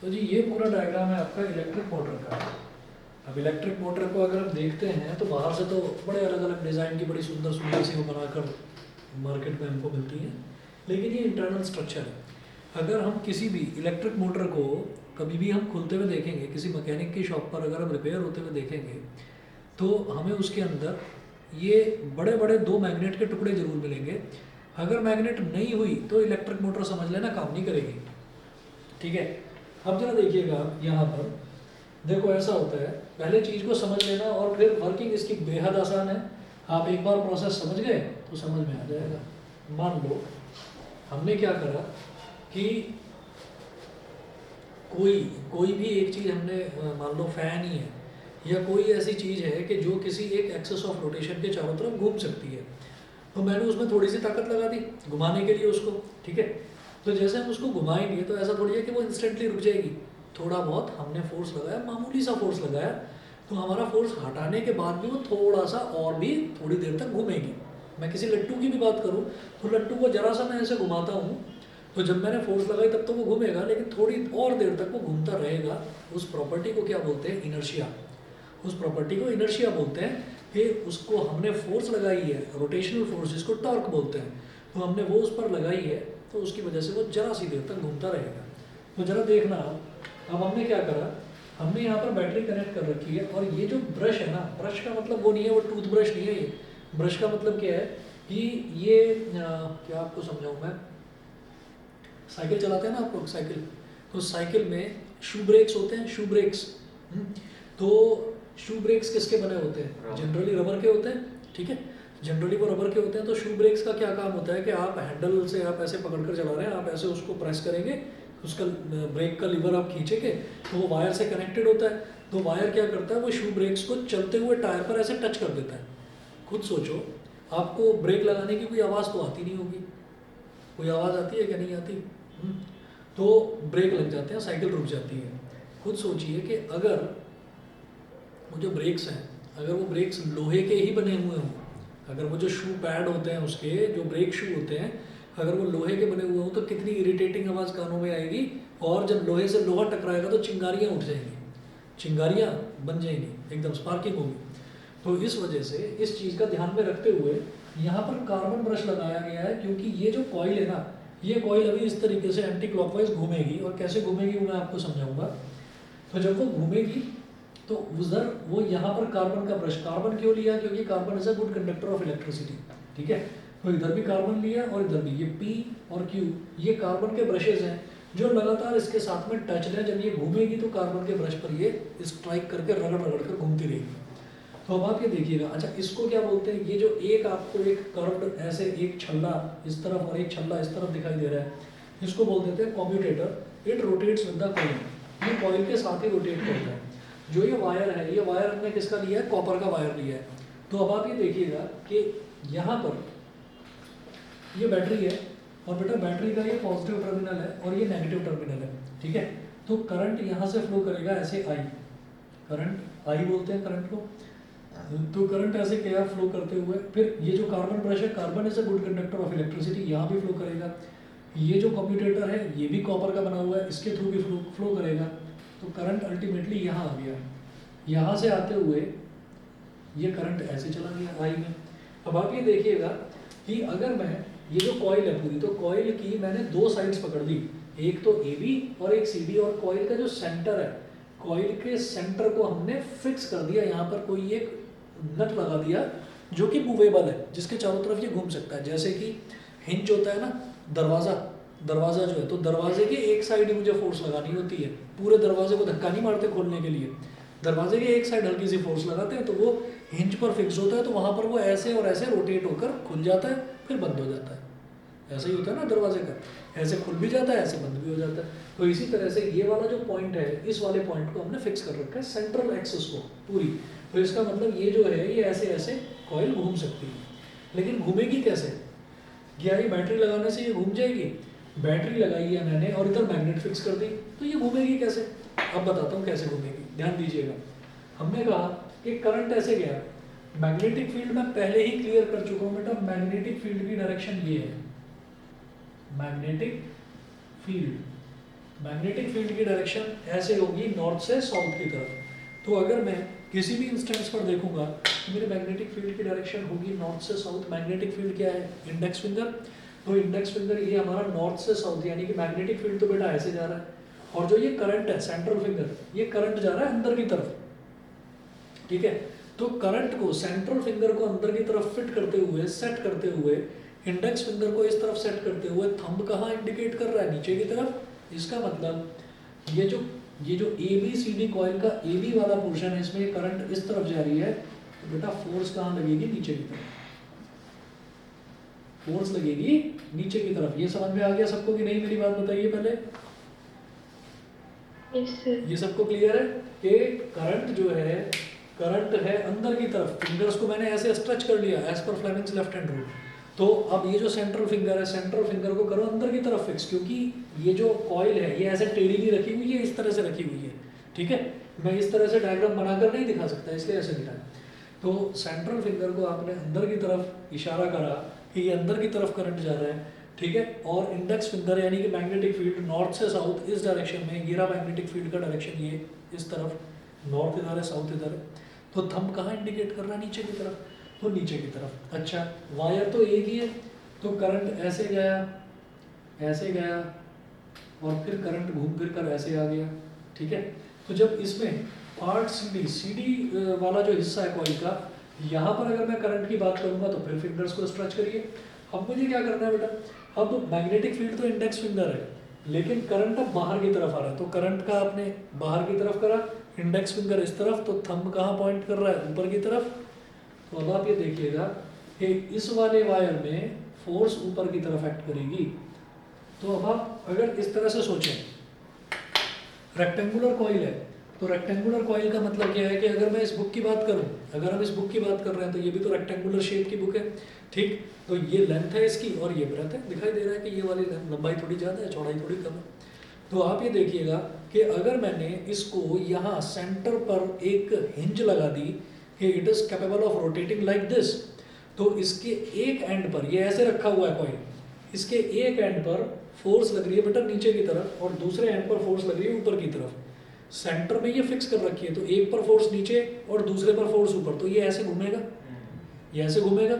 तो जी ये पूरा डायग्राम है आपका इलेक्ट्रिक मोटर का। अब इलेक्ट्रिक मोटर को अगर हम देखते हैं तो बाहर से तो बड़े अलग अलग डिज़ाइन की बड़ी सुंदर सुंदर सी वो बनाकर मार्केट में हमको मिलती हैं, लेकिन ये इंटरनल स्ट्रक्चर है। अगर हम किसी भी इलेक्ट्रिक मोटर को कभी भी हम खुलते हुए देखेंगे, किसी मैकेनिक की शॉप पर अगर हम रिपेयर होते हुए देखेंगे, तो हमें उसके अंदर ये बड़े बड़े दो मैग्नेट के टुकड़े जरूर मिलेंगे। अगर मैग्नेट नहीं हुई तो इलेक्ट्रिक मोटर समझ लेना काम नहीं करेगी, ठीक है। अब जरा देखिएगा यहाँ पर, देखो ऐसा होता है, पहले चीज़ को समझ लेना और फिर वर्किंग इसकी बेहद आसान है। आप एक बार प्रोसेस समझ गए तो समझ में आ जाएगा। मान लो हमने क्या करा कि कोई भी एक चीज़ हमने मान लो फैन ही है या कोई ऐसी चीज़ है कि जो किसी एक एक्सेस ऑफ रोटेशन के चारों तरफ घूम सकती है, तो मैंने उसमें थोड़ी सी ताकत लगा दी घुमाने के लिए उसको, ठीक है। तो जैसे हम उसको घुमाएंगे तो ऐसा थोड़ी है कि वो इंस्टेंटली रुक जाएगी, थोड़ा बहुत हमने फोर्स लगाया, मामूली सा फोर्स लगाया, तो हमारा फोर्स हटाने के बाद भी वो थोड़ा सा और भी थोड़ी देर तक घूमेगी। मैं किसी लट्टू की भी बात करूँ तो लट्टू को जरा सा मैं ऐसे घुमाता हूँ, तो जब मैंने फोर्स लगाई तब तो वो घूमेगा, लेकिन थोड़ी और देर तक वो घूमता रहेगा। उस प्रॉपर्टी को क्या बोलते हैं? इनर्शिया। उस प्रॉपर्टी को इनर्शिया बोलते हैं कि उसको हमने फोर्स लगाई है, रोटेशनल फोर्स जिसको टॉर्क बोलते हैं, तो हमने वो उस पर लगाई है, तो उसकी वजह से वो जरा सी देर तक घूमता रहेगा। तो जरा देखना, अब हमने क्या करा, हमने यहाँ पर बैटरी कनेक्ट कर रखी है, और ये जो ब्रश है ना, ब्रश का मतलब वो नहीं है, वो टूथ ब्रश नहीं है। ये ब्रश का मतलब क्या है कि ये क्या आपको समझाऊँ मैं, साइकिल चलाते हैं ना आप लोग, साइकिल, तो साइकिल में शू ब्रेक्स होते हैं, शू ब्रेक्स। तो शू ब्रेक्स किसके बने होते हैं? जनरली रबर के होते हैं, ठीक है, जनरली वो रबर के होते हैं। तो शू ब्रेक्स का क्या काम होता है कि आप हैंडल से आप ऐसे पकड़ कर चला रहे हैं, आप ऐसे उसको प्रेस करेंगे, उसका ब्रेक का लीवर आप खींचेंगे तो वो वायर से कनेक्टेड होता है। तो वायर क्या करता है, वो शू ब्रेक्स को चलते हुए टायर पर ऐसे टच कर देता है। खुद सोचो, आपको ब्रेक लगाने की कोई आवाज़ तो आती नहीं होगी, कोई आवाज़ आती है क्या? नहीं आती। तो ब्रेक लग जाते हैं, साइकिल रुक जाती है। खुद सोचिए कि अगर वो जो ब्रेक्स हैं, अगर वो ब्रेक्स लोहे के ही बने हुए हों, अगर वो जो शू पैड होते हैं उसके जो ब्रेक शू होते हैं, अगर वो लोहे के बने हुए हों तो कितनी इरिटेटिंग आवाज़ कानों में आएगी, और जब लोहे से लोहा टकराएगा तो चिंगारियाँ उठ जाएंगी, चिंगारियाँ बन जाएंगी, एकदम स्पार्किंग होगी। तो इस वजह से इस चीज़ का ध्यान में रखते हुए यहाँ पर कार्बन ब्रश लगाया गया है, क्योंकि ये जो कॉइल है ना, ये कॉइल अभी इस तरीके से एंटी क्लॉकवाइज घूमेगी, और कैसे घूमेगी वो मैं आपको समझाऊंगा। तो जब वो घूमेगी तो उधर वो यहाँ पर कार्बन का ब्रश, कार्बन क्यों लिया? क्योंकि carbon is a good conductor of electricity, ठीक है। तो इधर भी कार्बन लिया और इधर भी, ये P और Q ये कार्बन के ब्रशेज हैं जो लगातार इसके साथ में टच हैं। जब ये घूमेगी तो कार्बन के ब्रश पर ये स्ट्राइक करके रगड़ रगड़ कर घूमती रहेगी। तो अब आप ये देखिएगा, अच्छा इसको क्या बोलते हैं? ये जो एक आपको एक कर्व्ड ऐसे एक छल्ला इस तरफ और एक छल्ला इस तरफ दिखाई दे रहा है, इसको बोल देते हैं commutator. It rotates with the coil, ये कॉइल के साथ ही रोटेट करता है। जो ये वायर है, ये वायर हमने किसका लिया है? कॉपर का वायर लिया है। तो अब आप ये देखिएगा कि यहाँ पर ये बैटरी है, और बेटा बैटरी का ये पॉजिटिव टर्मिनल है और ये नेगेटिव टर्मिनल है, ठीक है। तो करंट यहाँ से फ्लो करेगा ऐसे आई, करंट आई बोलते हैं करंट को। तो करंट ऐसे क्या फ्लो करते हुए, फिर ये जो कार्बन ब्रश है, carbon is a good conductor of electricity, यहाँ भी फ्लो करेगा। ये जो कम्यूटेटर है ये भी कॉपर का बना हुआ है, इसके थ्रू भी फ्लो करेगा। तो करंट अल्टीमेटली यहाँ आ गया, यहाँ से आते हुए ये करंट ऐसे चला गया आई में। अब आप ये देखिएगा कि अगर मैं ये जो कॉइल है पूरी, तो कॉइल की मैंने दो साइड्स पकड़ ली, एक तो AB और एक CD, और कॉइल का जो सेंटर है, कॉइल के सेंटर को हमने फिक्स कर दिया। यहाँ पर कोई एक नट लगा दिया जो कि मूवेबल है, जिसके चारों तरफ ये घूम सकता है। जैसे कि हिंज होता है ना, दरवाज़ा जो है, तो दरवाजे के एक साइड ही मुझे फोर्स लगानी होती है, पूरे दरवाजे को धक्का नहीं मारते खोलने के लिए, दरवाजे के एक साइड हल्की सी फोर्स लगाते हैं, तो वो हिंज पर फिक्स होता है, तो वहाँ पर वो ऐसे और ऐसे रोटेट होकर खुल जाता है, फिर बंद हो जाता है। ऐसे ही होता है ना दरवाजे का, ऐसे खुल भी जाता है, ऐसे बंद भी हो जाता है। तो इसी तरह से ये वाला जो पॉइंट है, इस वाले पॉइंट को हमने फिक्स कर रखा है, सेंट्रल एक्सिस को पूरी। तो इसका मतलब ये जो है, ये ऐसे ऐसे कॉइल घूम सकती है, लेकिन घूमेगी कैसे? क्या ये बैटरी लगाने से ये घूम जाएगी? बैटरी लगाई है मैंने और इधर मैग्नेट फिक्स कर दी, तो ये घूमेगी कैसे? अब बताता हूँ कैसे घूमेगी, ध्यान दीजिएगा। हमने कहा कि करंट ऐसे गया, मैग्नेटिक फील्ड में पहले ही क्लियर कर चुका हूँ बेटा, मैग्नेटिक फील्ड की डायरेक्शन ये है, मैग्नेटिक फील्ड की डायरेक्शन ऐसे होगी नॉर्थ से साउथ की तरफ। तो अगर मैं किसी भी इंस्टेंस पर देखूंगा तो मेरे मैग्नेटिक फील्ड की डायरेक्शन होगी नॉर्थ से साउथ। मैग्नेटिक फील्ड क्या है? Index finger. तो इंडेक्स फिंगर ये हमारा नॉर्थ से साउथ, यानी कि मैग्नेटिक फील्ड तो बेटा ऐसे जा रहा है, और जो ये करंट है सेंट्रल फिंगर, ये करंट जा रहा है अंदर की तरफ, ठीक है। तो करंट को सेंट्रल फिंगर को अंदर की तरफ फिट करते हुए, सेट करते हुए, इंडेक्स फिंगर को इस तरफ सेट करते हुए थंब कहाँ इंडिकेट कर रहा है? नीचे की तरफ। इसका मतलब ये जो A B C D coil का ए बी वाला पोर्शन है, इसमें करंट इस तरफ जा रही है, तो बेटा फोर्स कहाँ लगेगी? नीचे की तरफ। फोर्स लगेगी नीचे की तरफ। ये समझ में आ गया सबको कि नहीं? मेरी बात बताइए पहले। Yes, sir. ये सबको क्लियर है कि करंट जो है, करंट है अंदर की तरफ। फिंगर्स को मैंने ऐसे स्ट्रेच कर लिया as per Fleming's left hand rule. तो अब ये जो सेंट्रल फिंगर है, सेंट्रल फिंगर को करो अंदर की तरफ फिक्स, क्योंकि ये जो कॉइल है ये ऐसे टेढ़ी नहीं रखी हुई है, इस तरह से रखी हुई है। ठीक है, मैं इस तरह से डायग्राम बनाकर नहीं दिखा सकता, इसलिए ऐसे दिखाया। तो सेंट्रल फिंगर को आपने अंदर की तरफ इशारा करा कि ये अंदर की तरफ करंट जा रहा है। ठीक है, और इंडेक्स फिंगर यानी कि मैग्नेटिक फील्ड नॉर्थ से साउथ इस डायरेक्शन में, ये रहा मैग्नेटिक फील्ड का डायरेक्शन, ये इस तरफ, नॉर्थ इधर है, साउथ इधर है। तो थंब कहाँ इंडिकेट कर रहा है? नीचे की तरफ। तो नीचे की तरफ। अच्छा, वायर तो एक ही है, तो करंट ऐसे गया, ऐसे गया, और फिर करंट घूम फिर कर ऐसे आ गया। ठीक है, तो जब इसमें पार्ट सीडी वाला जो हिस्सा है कॉइल का, यहाँ पर अगर मैं करंट की बात करूंगा तो फिर फिंगर्स को स्ट्रेच करिए। अब मुझे क्या करना है बेटा? अब मैग्नेटिक फील्ड तो इंडेक्स फिंगर है, लेकिन करंट अब बाहर की तरफ आ रहा है, तो करंट का आपने बाहर की तरफ करा, इंडेक्स फिंगर इस तरफ, तो थंब कहाँ पॉइंट कर रहा है? ऊपर की तरफ। तो अब आप ये देखिएगा कि इस वाले वायर में फोर्स ऊपर की तरफ एक्ट करेगी। तो अब आप अगर इस तरह से सोचें, रेक्टेंगुलर कॉइल है, तो रेक्टेंगुलर कॉइल का मतलब क्या है कि अगर मैं इस बुक की बात करूं, अगर हम इस बुक की बात कर रहे हैं तो ये भी तो रेक्टेंगुलर शेप की बुक है। ठीक, तो ये लेंथ है इसकी और ये ब्रेथ है। दिखाई दे रहा है कि ये वाली लंबाई थोड़ी ज़्यादा है, चौड़ाई थोड़ी कम है। तो आप ये देखिएगा कि अगर मैंने इसको यहाँ सेंटर पर एक हिंज लगा दी कि it is capable of rotating like this, तो इसके एक एंड पर, ये ऐसे रखा हुआ है कॉइल, इसके एक एंड पर फोर्स लग रही है बेटा नीचे की तरफ, और दूसरे एंड पर फोर्स लग रही है ऊपर की तरफ। सेंटर में ये फिक्स कर रखी है, तो एक पर फोर्स नीचे और दूसरे पर फोर्स ऊपर, तो ये ऐसे घूमेगा, ये ऐसे घूमेगा।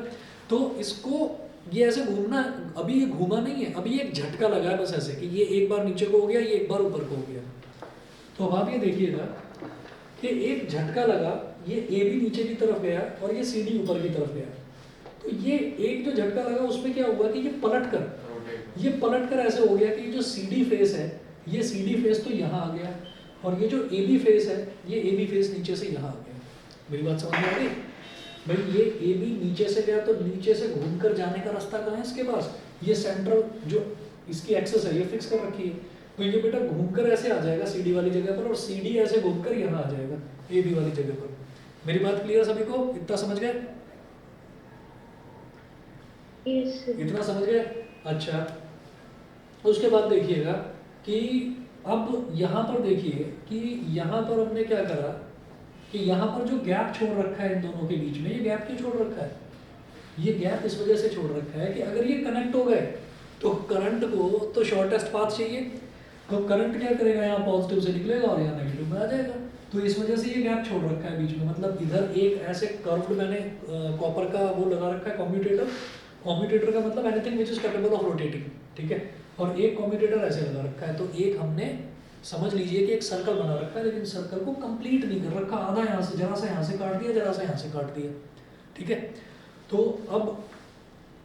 तो इसको ये ऐसे घूमना, अभी ये घूमा नहीं है, अभी एक झटका लगा है बस ऐसे कि ये एक बार नीचे को हो गया, ये एक बार ऊपर को हो गया। तो अब आप ये देखिएगा कि एक झटका लगा, ये ए भी नीचे की तरफ गया और ये सी डी ऊपर की तरफ गया। तो ये एक जो झटका लगा उसमें क्या हुआ कि ये पलट कर ऐसे हो गया कि जो सी डी फेस है, ये सी डी फेस तो यहाँ आ गया, और ये जो ए बी फेस है, ये ए बी फेस नीचे से यहाँ आ गया। मेरी बात समझ में आ गई भाई? ये ए बी नीचे से गया, तो नीचे से घूमकर जाने का रास्ता कहाँ है इसके पास? ये सेंट्रल जो इसकी एक्सेस है ये फिक्स कर रखी है, तो ये बेटा घूमकर ऐसे आ जाएगा सीडी वाली जगह पर, और सीडी ऐसे घूमकर यहाँ आ जाएगा ए बी वाली जगह पर। मेरी बात क्लियर सभी को? इतना समझ गए? Yes, sir. इतना समझ गए? अच्छा, उसके बाद देखिएगा कि अब यहाँ पर देखिए कि यहाँ पर हमने क्या करा कि यहाँ पर जो गैप छोड़ रखा है इन दोनों के बीच में, ये गैप क्यों छोड़ रखा है? ये गैप इस वजह से छोड़ रखा है कि अगर ये कनेक्ट हो गए तो करंट को तो शॉर्टेस्ट पाथ चाहिए, तो करंट क्या करेगा? यहाँ पॉजिटिव से निकलेगा और यहाँ नेगेटिव में आ जाएगा। तो इस वजह से ये गैप छोड़ रखा है बीच में, मतलब इधर एक ऐसे कर्व्ड मैंने कॉपर का वो लगा रखा है कम्यूटेटर। कम्यूटेटर का मतलब anything which is capable of rotating, ठीक है। और एक कम्यूटेटर ऐसे लगा रखा है, तो एक हमने समझ लीजिए कि एक सर्कल बना रखा है, लेकिन सर्कल को कंप्लीट नहीं कर रखा, आधा यहाँ से, जरा सा यहाँ से काट दिया, जरा सा यहाँ से काट दिया, ठीक है। तो अब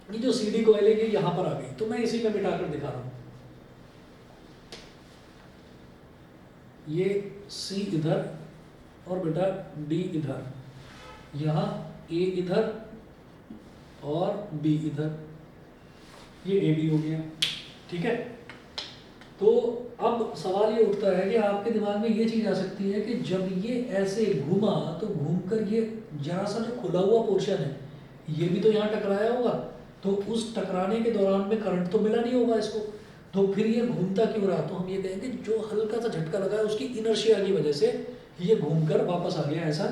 ये जो सीडी कॉइल है ये यहाँ पर आ गई, तो मैं इसी में मिटाकर दिखा रहा हूँ। ये सी इधर और बेटा डी इधर, यहाँ ए इधर और बी इधर, ये ए बी हो गया, ठीक है। तो अब सवाल ये उठता है कि आपके दिमाग में ये चीज़ आ सकती है कि जब ये ऐसे घूमा तो घूमकर ये जरा सा जो खुला हुआ पोर्शन है ये भी तो यहाँ टकराया होगा, तो उस टकराने के दौरान में करंट तो मिला नहीं होगा इसको, तो फिर ये घूमता क्यों रहा? तो हम ये कहेंगे जो हल्का सा झटका लगा है उसकी इनर्शिया की वजह से ये घूमकर वापस आ गया, ऐसा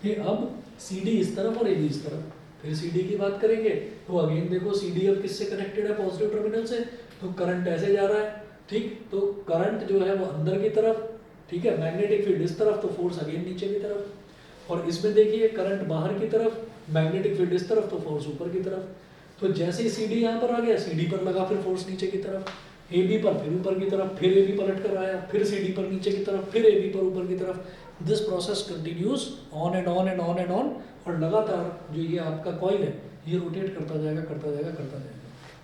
कि अब सी डी इस तरफ और ए बी इस तरफ। फिर सी डी की बात करेंगे तो अगेन देखो सी डी अब किससे कनेक्टेड है? पॉजिटिव टर्मिनल से, तो करंट ऐसे जा रहा है, ठीक। तो करंट जो है वो अंदर की तरफ, ठीक है, मैग्नेटिक फील्ड इस तरफ, तो फोर्स अगेन नीचे की तरफ। और इसमें देखिए करंट बाहर की तरफ, मैग्नेटिक फील्ड इस तरफ, तो फोर्स ऊपर की तरफ। तो जैसे ही सी डी यहाँ पर आ गया, सी डी पर लगा फिर फोर्स नीचे की तरफ, ए बी पर फिर ऊपर की तरफ, फिर ए बी पलट कर आया, फिर सी डी पर नीचे की तरफ, फिर ए बी पर ऊपर की तरफ। This process continues on and on and on and on, और लगातार जो ये आपका कॉइल है ये रोटेट करता जाएगा करता जाएगा करता जाएगा,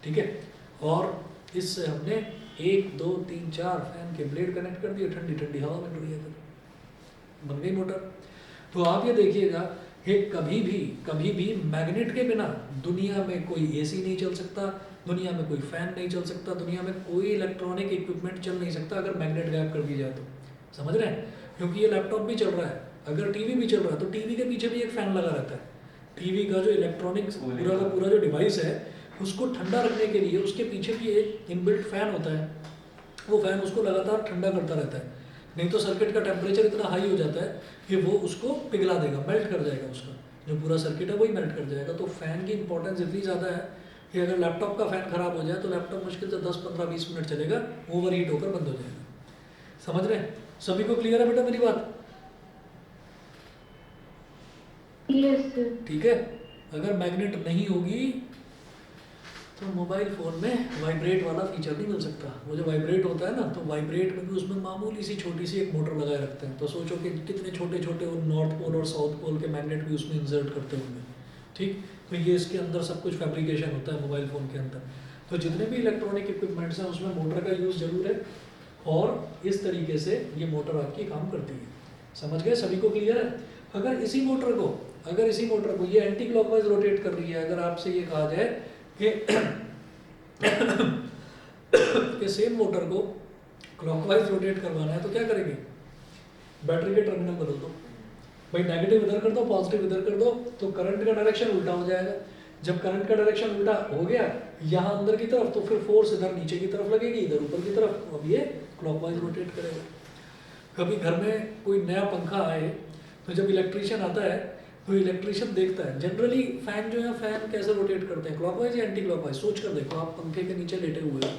ठीक है। और इससे हमने 1 2 3 4 फैन के ब्लेड कनेक्ट कर दिए, ठंडी ठंडी हवा मिल रही है, फिर बन गई मोटर। तो आप ये देखिएगा कि कभी भी मैग्नेट के बिना दुनिया में कोई एसी नहीं चल सकता, दुनिया में कोई फैन नहीं चल सकता, दुनिया में कोई इलेक्ट्रॉनिक इक्विपमेंट चल नहीं सकता अगर मैग्नेट गायब कर दिया जाए तो, समझ रहे हैं। क्योंकि ये लैपटॉप भी चल रहा है, अगर टीवी भी चल रहा है तो टीवी के पीछे भी एक फैन लगा रहता है। टीवी का जो इलेक्ट्रॉनिक्स पूरा का पूरा जो डिवाइस है उसको ठंडा रखने के लिए उसके पीछे भी एक इनबिल्ट फैन होता है, वो फैन उसको लगातार ठंडा करता रहता है, नहीं तो सर्किट का टेम्परेचर इतना हाई हो जाता है कि वो उसको पिघला देगा, मेल्ट कर जाएगा, उसका जो पूरा सर्किट है वही मेल्ट कर जाएगा। तो फैन की इंपॉर्टेंस इतनी ज़्यादा है कि अगर लैपटॉप का फैन खराब हो जाए तो लैपटॉप मुश्किल से 10 15 20 मिनट चलेगा, ओवर हीट होकर बंद हो जाएगा। समझ रहे हैं? सभी को क्लियर है बेटा मेरी बात? Yes, sir. ठीक है। अगर मैग्नेट नहीं होगी तो मोबाइल फ़ोन में वाइब्रेट वाला फीचर नहीं मिल सकता। वो जो वाइब्रेट होता है ना, तो वाइब्रेट में भी उसमें मामूली सी छोटी सी एक मोटर लगाए रखते हैं। तो सोचो कि कितने छोटे छोटे वो नॉर्थ पोल और साउथ पोल के मैग्नेट भी उसमें इंसर्ट करते होंगे, ठीक। तो ये इसके अंदर सब कुछ फैब्रिकेशन होता है मोबाइल फ़ोन के अंदर। तो जितने भी इलेक्ट्रॉनिक इक्विपमेंट्स हैं उसमें मोटर का यूज़ जरूर है, और इस तरीके से ये मोटर आपकी काम करती है। समझ गए? सभी को क्लियर है? अगर इसी मोटर को ये एंटी क्लॉकवाइज रोटेट कर रही है, अगर आपसे ये कहा जाए कि सेम मोटर को क्लॉकवाइज रोटेट करवाना है तो क्या करेंगे? बैटरी के टर्मिनल बदल दो भाई, नेगेटिव इधर कर दो, पॉजिटिव इधर कर दो, तो करंट का डायरेक्शन उल्टा हो जाएगा। जब करंट का डायरेक्शन उल्टा हो गया यहाँ अंदर की तरफ, तो फिर फोर्स इधर नीचे की तरफ लगेगी, इधर ऊपर की तरफ, अब ये क्लॉकवाइज रोटेट करेगा। कभी घर में कोई नया पंखा आए तो जब इलेक्ट्रीशियन आता है तो इलेक्ट्रीशियन देखता है जनरली फैन जो है, फैन कैसे रोटेट करते हैं, क्लॉकवाइज या एंटी क्लॉकवाइज। सोच कर देखो, आप पंखे के नीचे लेटे हुए हो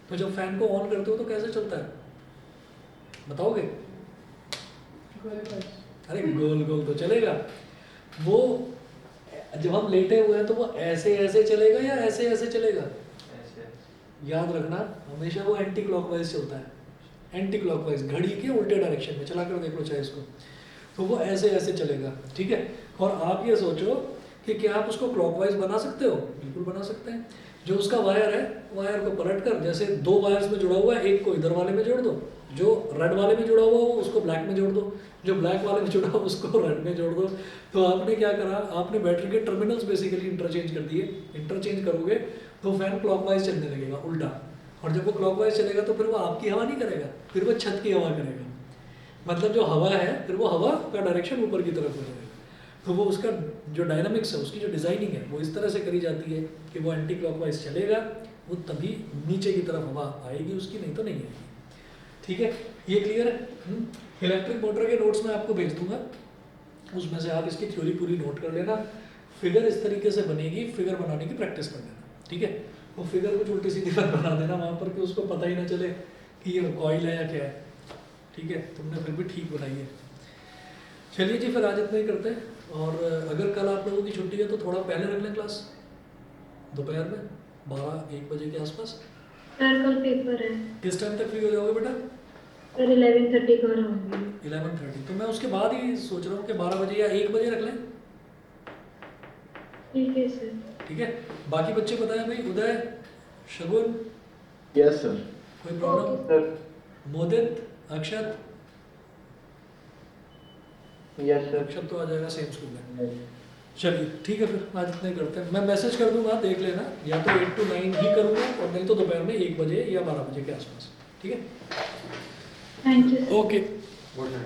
तो जब फैन को ऑन करते हो तो कैसे चलता है, बताओगे? अरे गोल गोल तो चलेगा। वो जब हम लेटे हुए हैं तो वो ऐसे ऐसे चलेगा या ऐसे ऐसे चलेगा? ऐसे। याद रखना, हमेशा वो एंटी क्लॉकवाइज चलता है। एंटी क्लॉकवाइज, घड़ी के उल्टे डायरेक्शन में चला कर देख लो चाहे इसको, तो वो ऐसे ऐसे चलेगा, ठीक है। और आप ये सोचो कि क्या आप उसको क्लॉकवाइज बना सकते हो? बिल्कुल बना सकते हैं। जो उसका वायर है, वायर को पलट कर, जैसे 2 वायर्स में जुड़ा हुआ है, एक को इधर वाले में जोड़ दो, जो रेड वाले में जुड़ा हुआ हो उसको ब्लैक में जोड़ दो, जो ब्लैक वाले में जुड़ा हो उसको रेड में जोड़ दो। तो आपने क्या करा, आपने बैटरी के टर्मिनल्स बेसिकली इंटरचेंज कर दिए। इंटरचेंज करोगे तो फैन क्लॉकवाइज चलने लगेगा, उल्टा। और जब वो क्लॉकवाइज चलेगा तो फिर वो आपकी हवा नहीं करेगा, फिर वो छत की हवा करेगा। मतलब जो हवा है, फिर वो हवा का डायरेक्शन ऊपर की तरफ हो जाएगा। तो वो उसका जो डायनामिक्स है, उसकी जो डिज़ाइनिंग है, वो इस तरह से करी जाती है कि वो एंटी क्लॉकवाइज चलेगा, वो तभी नीचे की तरफ हवा आएगी उसकी, नहीं तो नहीं आएगी। ठीक है, ये क्लियर है? इलेक्ट्रिक मोटर के नोट्स मैं आपको भेज दूंगा, उसमें से आप इसकी थ्योरी पूरी नोट कर लेना। फिगर इस तरीके से बनेगी, फिगर बनाने की प्रैक्टिस कर लेना, ठीक है। वो फिगर कुछ उल्टी सीधी मत बना देना वहाँ पर कि उसको पता ही ना चले कि ये कॉइल है या क्या है, ठीक है। तुमने फिर भी ठीक बनाई है। चलिए जी, फिर आज इतना ही करते हैं। और अगर कल आप लोगों की छुट्टी है तो थोड़ा पहले रख लें क्लास, दोपहर में 12-1 बजे के आसपास। सर कल पेपर है। किस टाइम तक फ्री हो जाओगे बेटा? सर 11:30 को रहूँगी। 11:30 तो मैं उसके बाद ही सोच रहा हूँ कि 12 बजे या 1 बजे रख लें, ठीक है सर। ठीक है। बाकी बच्चे बताएं भाई, उदय, शगुन, यस सर। कोई problem? Sir Modit, Akshat? Yes sir. Akshat तो आ जाएगा सेम स्कूल में। चलिए ठीक है, फिर आज इतना ही करते हैं। मैं मैसेज कर दूंगा, देख लेना, या तो 8 to 9 ही करूँगा और नहीं तो दोपहर में 1 बजे या 12 बजे के आसपास, ठीक है। Thank you. Okay, good night.